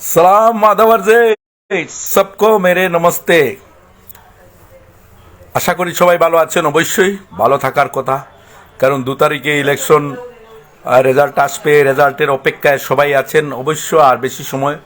सलाम माधवर जी, सबको मेरे नमस्ते। আশা করি সবাই ভালো আছেন। অবশ্যই ভালো থাকার কথা, কারণ 2 তারিখে ইলেকশন রেজাল্ট আসবে। রেজাল্টের অপেক্ষায় সবাই আছেন অবশ্য। আর বেশি সময়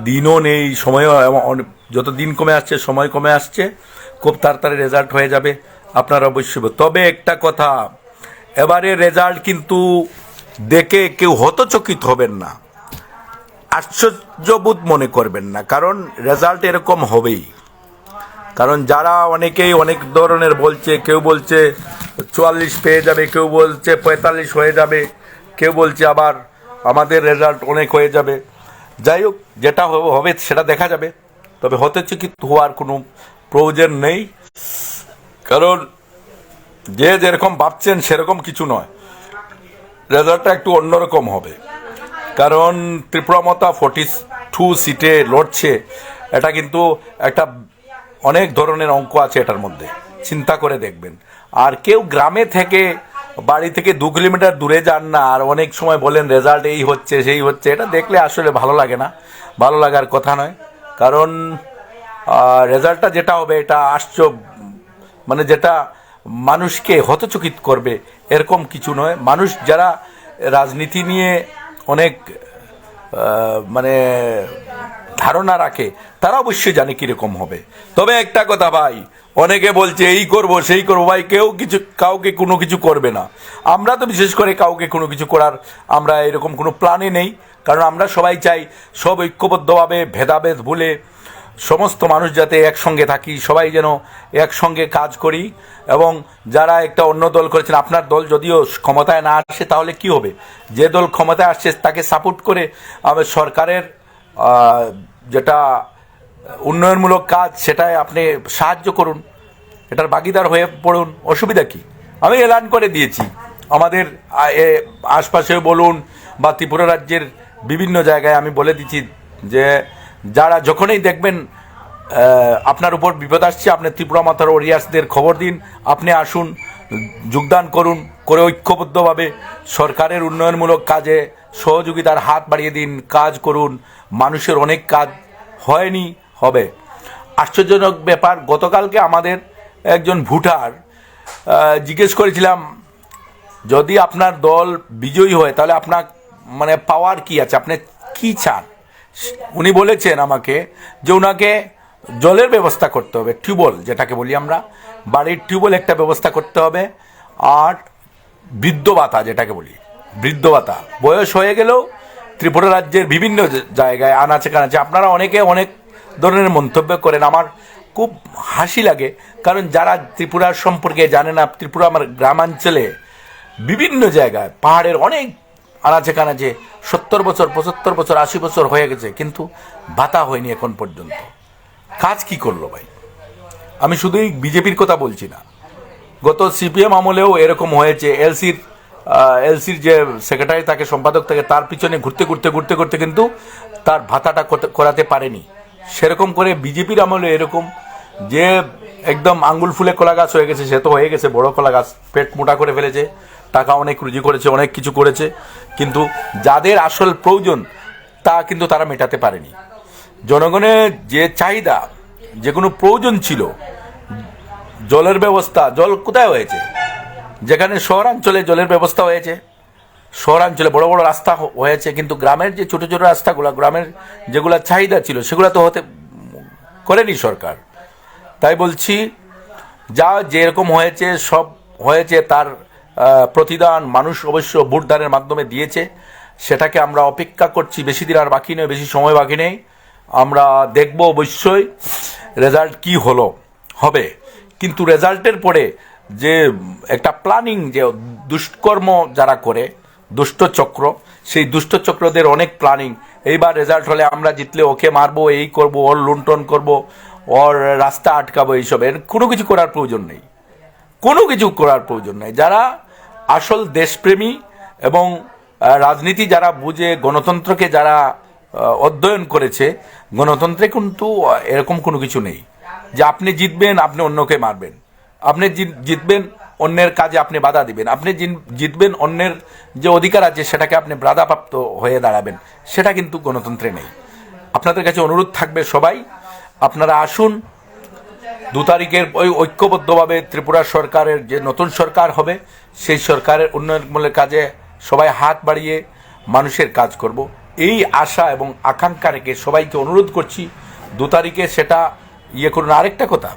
দিনও নেই, সময়ও যত দিন কমে আসছে সময় কমে আসছে, খুব তাড়াতাড়ি রেজাল্ট হয়ে যাবে। আপনারা অবশ্যই, তবে একটা কথা, এবারে রেজাল্ট কিন্তু দেখে কেউ হতচকিত হবেন না, আশ্চর্যবোধ মনে করবেন না, কারণ রেজাল্ট এরকম হবেই। কারণ যারা অনেকেই অনেক ধরনের বলছে, কেউ বলছে 44 পেয়ে যাবে, কেউ বলছে 45 হয়ে যাবে, কেউ বলছে আবার আমাদের রেজাল্ট অনেক হয়ে যাবে। যাই হোক, যেটা হবে সেটা দেখা যাবে। তবে হতচকিত হওয়ার কোনো প্রয়োজন নেই, কারণ যে যেরকম ভাবছেন সেরকম কিছু নয়। রেজাল্টটা একটু অন্যরকম হবে, কারণ ত্রিপুরা মতা 42 সিটে লড়ছে। এটা কিন্তু একটা অনেক ধরনের অঙ্ক আছে এটার মধ্যে, চিন্তা করে দেখবেন। আর কেউ গ্রামে থেকে, বাড়ি থেকে 2 কিলোমিটার দূরে যান না, আর অনেক সময় বলেন রেজাল্ট এই হচ্ছে সেই হচ্ছে, এটা দেখলে আসলে ভালো লাগে না, ভালো লাগার কথা নয়। কারণ রেজাল্টটা যেটা হবে এটা মানে যেটা মানুষকে হতচকিত করবে এরকম কিছু নয়। মানুষ যারা রাজনীতি নিয়ে অনেক মানে ধারণা রাখে, তারা অবশ্যই জানে কিরকম হবে। তবে একটা কথা ভাই, অনেকে বলছে এই করব সেই করব, ভাই কেউ কাউকে কোনো কিছু করবে না। আমরা তো বিশেষ করে কাউকে কোনো কিছু করার আমরা এরকম কোনো প্ল্যানে নেই, কারণ আমরা সবাই চাই সব ঐক্যবদ্ধভাবে ভেদাভেদ ভুলে সমস্ত মানুষ যাতে একসঙ্গে থাকি, সবাই যেন একসঙ্গে কাজ করি। এবং যারা একটা অন্য দল করেছেন, আপনার দল যদিও ক্ষমতায় না আসে তাহলে কি হবে, যে দল ক্ষমতায় আসছে তাকে সাপোর্ট করে সরকারের যেটা উন্নয়নমূলক কাজ সেটাই আপনি সাহায্য করুন, এটার ভাগিদার হয়ে পড়ুন, অসুবিধা কি। আমি এলান করে দিয়েছি আমাদের আশপাশে বলুন বা ত্রিপুরা রাজ্যের বিভিন্ন জায়গায় আমি বলে দিচ্ছি যে যারা যখনই দেখবেন আপনার উপর বিপদ আসছে, আপনি ত্রিপুরা মাতার ওরিয়াসদের খবর দিন, আপনি আসুন, যোগদান করুন, করে ঐক্যবদ্ধভাবে সরকারের উন্নয়নমূলক কাজে সহযোগিতার হাত বাড়িয়ে দিন, কাজ করুন। মানুষের অনেক কাজ হয়নি, হবে। আশ্চর্যজনক ব্যাপার, গতকালকে আমাদের একজন ভোটার জিজ্ঞেস করেছিলাম, যদি আপনার দল বিজয়ী হয় তাহলে আপনার মানে পাওয়ার কি আছে, আপনি কি চান। উনি বলেছেন আমাকে যে ওনাকে জলের ব্যবস্থা করতে হবে, টিউবওয়েল যেটাকে বলি আমরা, বাড়ির টিউবওয়েল একটা ব্যবস্থা করতে হবে। আর বৃদ্ধ ভাতা যেটাকে বলি, বৃদ্ধ ভাতা, বয়স হয়ে গেলেও ত্রিপুরা রাজ্যের বিভিন্ন জায়গায় আনাচে কানাচে আপনারা অনেকে অনেক ধরনের মন্তব্য করেন, আমার খুব হাসি লাগে। কারণ যারা ত্রিপুরার সম্পর্কে জানে না, ত্রিপুরা আমার গ্রামাঞ্চলে বিভিন্ন জায়গায় পাহাড়ের অনেক আনাচে কানাচে 70 বছর 75 বছর 80 বছর হয়ে গেছে, কিন্তু ভাতা হয়নি এখন পর্যন্ত। কাজ কি করলো ভাই? আমি শুধুই বিজেপির কথা বলছি না, গত সিপিএম আমলেও এরকম হয়েছে। এলসির যে সেক্রেটারি থাকে, সম্পাদক থাকে, তার পিছনে ঘুরতে ঘুরতে ঘুরতে ঘুরতে কিন্তু তার ভাতাটা করাতে পারেনি। সেরকম করে বিজেপির আমলে এরকম যে একদম আঙ্গুল ফুলে কলা গাছ হয়ে গেছে, সে তো হয়ে গেছে বড় কলা গাছ, পেট মোটা করে ফেলেছে, টাকা অনেক রুজি করেছে, অনেক কিছু করেছে, কিন্তু যাদের আসল প্রয়োজন তা কিন্তু তারা মেটাতে পারেনি। জনগণের যে চাহিদা, যে কোনো প্রয়োজন ছিল, জলের ব্যবস্থা, জল কোথায় হয়েছে? যেখানে শহরাঞ্চলে জলের ব্যবস্থা হয়েছে, শহরাঞ্চলে বড় বড় রাস্তা হয়েছে, কিন্তু গ্রামের যে ছোটো ছোটো রাস্তাগুলো, গ্রামের যেগুলো চাহিদা ছিল সেগুলো তো করেনি সরকার। তাই বলছি, যা যেরকম হয়েছে সব হয়েছে, তার প্রতিদান মানুষ অবশ্য ভোটদানের মাধ্যমে দিয়েছে। সেটাকে আমরা অপেক্ষা করছি, বেশি দিন আর বাকি নেই, বেশি সময় বাকি নেই। আমরা দেখব অবশ্যই রেজাল্ট কি হবে। কিন্তু রেজাল্টের পরে যে একটা প্ল্যানিং, যে দুষ্কর্ম যারা করে, দুষ্টচক্র, সেই দুষ্টচক্রদের অনেক প্ল্যানিং। এইবার রেজাল্ট হলে আমরা জিতলে ওকে মারবো, এই করব, ওর লুণ্ঠন করব, ওর রাস্তা আটকাবো, এইসব এর কোনো কিছু করার প্রয়োজন নেই, কোনো কিছু করার প্রয়োজন নেই। যারা আসল দেশপ্রেমী এবং রাজনীতি যারা বুঝে, গণতন্ত্রকে যারা অধ্যয়ন করেছে, গণতন্ত্রে কিন্তু এরকম কোনো কিছু নেই যে আপনি জিতবেন আপনি অন্যকে মারবেন, আপনি জিতবেন অন্যের কাজে আপনি বাধা দিবেন, আপনি জিতবেন অন্যের যে অধিকার আছে সেটাকে আপনি বাধাপ্রাপ্ত হয়ে দাঁড়াবেন, সেটা কিন্তু গণতন্ত্রে নেই। আপনাদের কাছে অনুরোধ থাকবে সবাই আপনারা আসুন 2 তারিখের ওই ঐক্যবদ্ধভাবে ত্রিপুরা সরকারের যে নতুন সরকার হবে সেই সরকারের উন্নয়নমূলক কাজে সবাই হাত বাড়িয়ে মানুষের কাজ করব এই আশা এবং আকাঙ্ক্ষা রেখে সবাইকে অনুরোধ করছি 2 তারিখে সেটা করুন। আরেকটা কথা,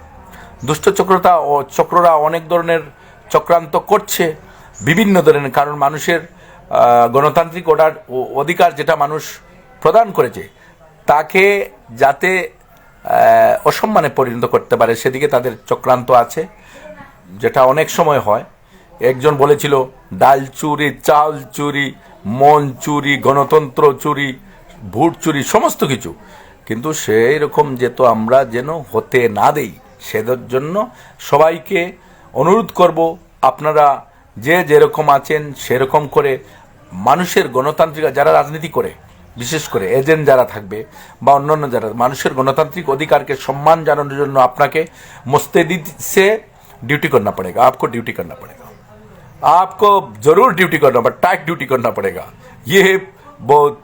দুষ্ট চক্ররা অনেক ধরনের চক্রান্ত করছে বিভিন্ন ধরনের, কারণ মানুষের গণতান্ত্রিক অধিকার যেটা মানুষ প্রদান করেছে তাকে যাতে অসম্মানে পরিণত করতে পারে সেদিকে তাদের চক্রান্ত আছে, যেটা অনেক সময় হয়। একজন বলেছিল ডাল চুরি, চাল চুরি, মন চুরি, গণতন্ত্র চুরি, ভোট চুরি, সমস্ত কিছু, কিন্তু সেই রকম যেহেতু আমরা যেন হতে না দেই সেদের জন্য সবাইকে অনুরোধ করব আপনারা যে যেরকম আছেন সেরকম করে মানুষের গণতান্ত্রিক যারা রাজনীতি করে, বিশেষ করে এজেন্ট যারা থাকবে বা অন্যান্য যারা মানুষের গণতান্ত্রিক अधिकारকে সম্মান জানানোর জন্য আপনাকে मुस्तैदी से ड्यूटी करना पड़ेगा, आपको ड्यूटी करना पड़ेगा, आपको जरूर ड्यूटी करना पड़ेगा, टाइट ड्यूटी करना पड़ेगा। ये बहुत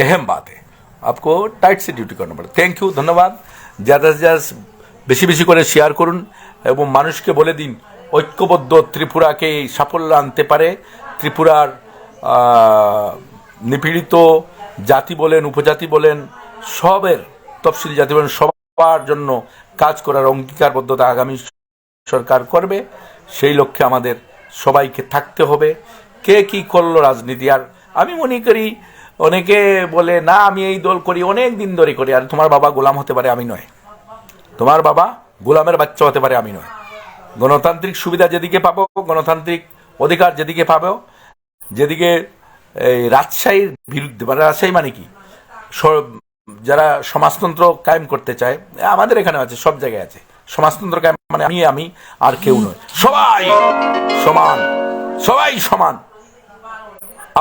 अहम बात है, आपको टाइट से ड्यूटी करना पड़ेगा। थैंक यू, धन्यवाद। ज़्यादा से ज़्यादा বেশি বেশি করে শেয়ার করুন এবং মানুষকে বলে দিন ঐক্যবদ্ধ ত্রিপুরাকে সাফল্য আনতে পারে। ত্রিপুরার নিপীড়িত জাতি বলেন, উপজাতি বলেন, সবের তফসিলি জাতি বলেন, সবার জন্য কাজ করার অঙ্গীকারবদ্ধতা আগামী সরকার করবে। সেই লক্ষ্যে আমাদের সবাইকে থাকতে হবে। কে কি করলো রাজনীতি, আর আমি মনে করি অনেকে বলে না আমি এই দল করি, অনেক দিন ধরে করি, আর তোমার বাবা গোলাম হতে পারে, আমি নয়। তোমার বাবা গোলামের বাচ্চা হতে পারে, আমি নয়। গণতান্ত্রিক সুবিধা যেদিকে পাবো, গণতান্ত্রিক অধিকার যেদিকে পাবো, যেদিকে এই রাজশাহীর বিরুদ্ধে, মানে রাজশাহী মানে কি, যারা সমাজতন্ত্র কায়েম করতে চায়, আমাদের এখানে আছে, সব জায়গায় আছে সমাজতন্ত্র কায়েম, মানে আমি আর কেউ নয়, সবাই সমান, সবাই সমান।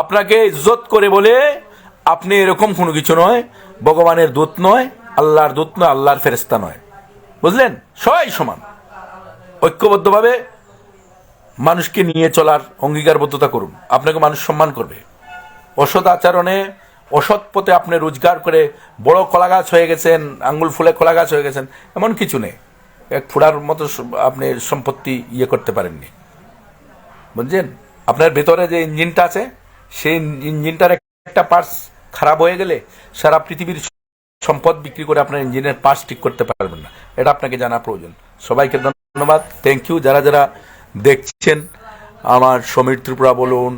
আপনাকে ইজ্জত করে বলে আপনি এরকম কোনো কিছু নয়, ভগবানের দূত নয়, আল্লাহর দূত নয়, আল্লাহর ফেরেশতা নয়, বুঝলেন? সবাই সমান। ঐক্যবদ্ধভাবে মানুষকে নিয়ে চলার অঙ্গীকারবদ্ধতা করুন, আপনাকে মানুষ সম্মান করবে। অসৎ আচরণে, অসৎ পথে আপনি রোজগার করে বড় কলা গাছ হয়ে গেছেন, আঙ্গুল ফুলে কলা গাছ হয়ে গেছেন, এমন কিছু নেই। এক ফুড়ার মতো আপনি সম্পত্তি করতে পারেননি, বুঝছেন? আপনার ভেতরে যে ইঞ্জিনটা আছে, সেই ইঞ্জিনটার একটা পার্টস খারাপ হয়ে গেলে সারা পৃথিবীর সম্পদ বিক্রি করে আপনার ইঞ্জিনের পার্টস ঠিক করতে পারবেন না। এটা আপনাকে জানা প্রয়োজন। সবাইকে ধন্যবাদ, থ্যাংক ইউ। যারা যারা দেখছেন, আমার সমীর ত্রিপুরা বলুন,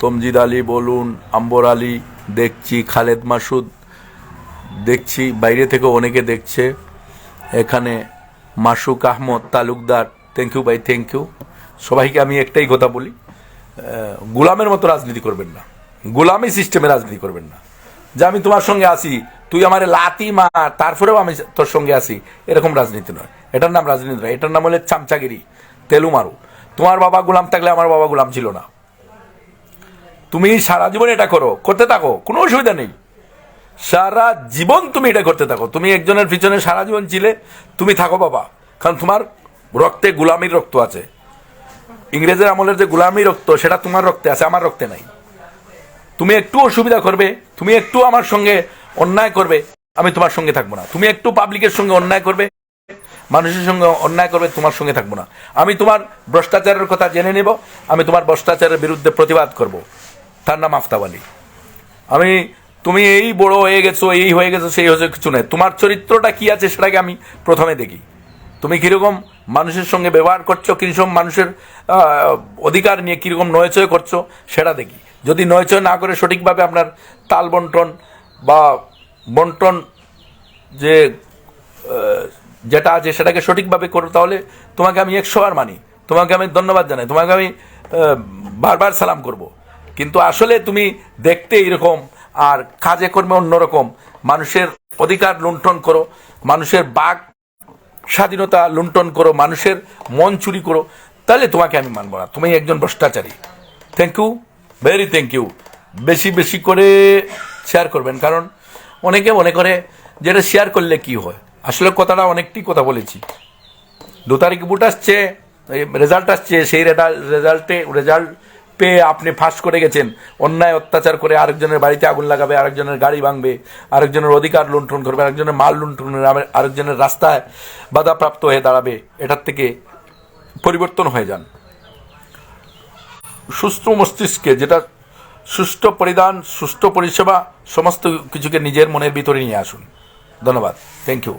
তমজিদ আলী বলুন, আম্বর আলী দেখছি, খালেদ মাসুদ দেখছি, বাইরে থেকে অনেকে দেখছে, এখানে মাসুক আহমদ তালুকদার, থ্যাংক ইউ ভাই, থ্যাংক ইউ। সবাইকে আমি একটাই কথা বলি, গোলামের মতো রাজনীতি করবেন না, গোলামি সিস্টেমে রাজনীতি করবেন না, যে আমি তোমার সঙ্গে আসি, তুই আমার লাতি মা, তারপরেও আমি তোর সঙ্গে আসি, এরকম রাজনীতি নয়। এটার নাম রাজনীতি নয়, এটার নাম হলে চামচাগিরি, তেলু মারু। তোমার বাবা গোলাম থাকলে আমার বাবা গোলাম ছিল না। তুমি সারা জীবন এটা করতে থাকো, কোনো অসুবিধা নেই, সারা জীবন তুমি এটা করতে থাকো। তুমি একজনের পিছনে সারা জীবন ছিলে, তুমি থাকো বাবা, কারণ তোমার রক্তে গোলামির রক্ত আছে। ইংরেজের আমলের যে গোলামি রক্ত, সেটা তোমার রক্তে আছে, আমার রক্তে নাই। তুমি একটু অসুবিধা করবে, তুমি একটু আমার সঙ্গে অন্যায় করবে, আমি তোমার সঙ্গে থাকবো না। তুমি একটু পাবলিকের সঙ্গে অন্যায় করবে, মানুষের সঙ্গে অন্যায় করবে, তোমার সঙ্গে থাকবো না। আমি তোমার ভ্রষ্টাচারের কথা জেনে নেব, আমি তোমার ভ্রষ্টাচারের বিরুদ্ধে প্রতিবাদ করব, তার নাম আফতাব আলী। তুমি এই বড় হয়ে গেছো, এই হয়ে গেছো, সেই হয়েছে, কিছু নেই। তোমার চরিত্রটা কি আছে সেটাকে আমি প্রথমে দেখি। তুমি কিরকম মানুষের সঙ্গে ব্যবহার করছো, কিরকম মানুষের অধিকার নিয়ে কিরকম নয়চয় করছো সেটা দেখি। যদি নয়চয় না করে সঠিকভাবে আপনার তাল বন্টন বা বন্টন যে যেটা আছে সেটাকে সঠিকভাবে করো, তাহলে তোমাকে আমি 100 বার মানি, তোমাকে আমি ধন্যবাদ জানাই, তোমাকে আমি বারবার সালাম করব। কিন্তু আসলে তুমি দেখতে এরকম আর কাজে কর্মে অন্যরকম, মানুষের অধিকার লুণ্ঠন করো, মানুষের বাক স্বাধীনতা লুণ্ঠন করো, মানুষের মন চুরি করো, তাহলে তোমাকে আমি মানব না। তুমি একজন ভ্রষ্টাচারী। Thank you, very thank you. বেশি বেশি করে শেয়ার করবেন, কারণ অনেকে মনে করে যেটা শেয়ার করলে কি হয়। আসলে কথাটা অনেকটি কথা বলেছি। 2 তারিখ ভোট আসছে, রেজাল্ট আসছে, সেই রেজাল্ট পেয়ে আপনি ফাঁস করে গেছেন, অন্যায় অত্যাচার করে আরেকজনের বাড়িতে আগুন লাগাবে, আরেকজনের গাড়ি ভাঙবে, আরেকজনের অধিকার লুণ্ঠন করবে, আরেকজনের মাল লুণ্ঠন করবে, আরেকজনের রাস্তায় বাধাপ্রাপ্ত হয়ে দাঁড়াবে, এটার থেকে পরিবর্তন হয়ে যান। সুস্থ মস্তিষ্কে, যেটা সুষ্ঠু পরিধান, সুষ্ঠু পরিষেবা, সমস্ত কিছুকে নিজের মনের ভিতরে নিয়ে আসুন। ধন্যবাদ, থ্যাংক ইউ।